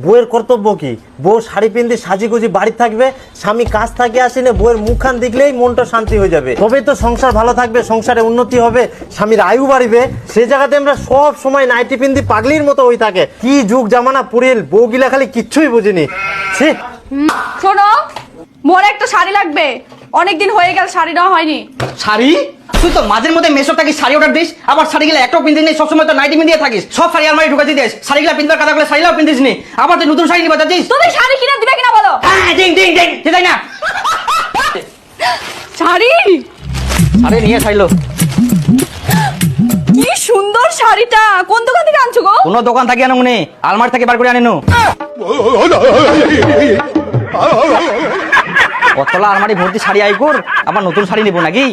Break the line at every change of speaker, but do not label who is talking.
বউয়ের কর্তব্য কি? বউ শাড়ি পিন্ধে সাজিগুজি বাড়ি থাকবে, স্বামী কাজ থাকে আসেনে, বউয়ের মুখখান দেখলেই মনটা শান্তি হয়ে যাবে। তবেই তো সংসার ভালো থাকবে, সংসারে উন্নতি হবে, স্বামীর আয়ু বাড়বে। সে জায়গাতে আমরা সব সময় নাইটি পিন্ধি পাগলির মতো হয়ে থাকে। কি যুগ জামানা পড়িল, বউগিলা খালি কিচ্ছুই বুঝিনি। ছি।
শোনো, মোর একটা শাড়ি লাগবে, অনেকদিন হয়ে গেল শাড়ি নেওয়া হয়নি।
শাড়ি? তুই তো মাঝের মধ্যে মেসো থাকি শাড়ি অর্ডার দিস, আবার শাড়িগুলো একটাও পিনতে নেই, সবসময় তো নাইটি পিন্ধিয়ে থাকিস। সব শাড়ি আলমারি ঢুকাতে দিস, শাড়িগুলো পিনবার কথা বলে শাড়িটাও পিনতিস নি, আবার তুই নতুন শাড়ি নিবা যাচ্ছিস।
তুমি শাড়ি কিনে দিবে কিনা বলো?
হ্যাঁ, ডিং ডিং ডিং, তাই না?
শাড়ি?
শাড়ি নিয়ে ছাইলো।
কি সুন্দর শাড়িটা, কোন দোকান থেকে আনছো গো?
কোনো দোকান থেকে আনো নি, আলমারি থেকে বার করে আনিনু। কতলা আলমারি ভর্তি শাড়ি আইকুর, আবার নতুন শাড়ি নিবো নাকি?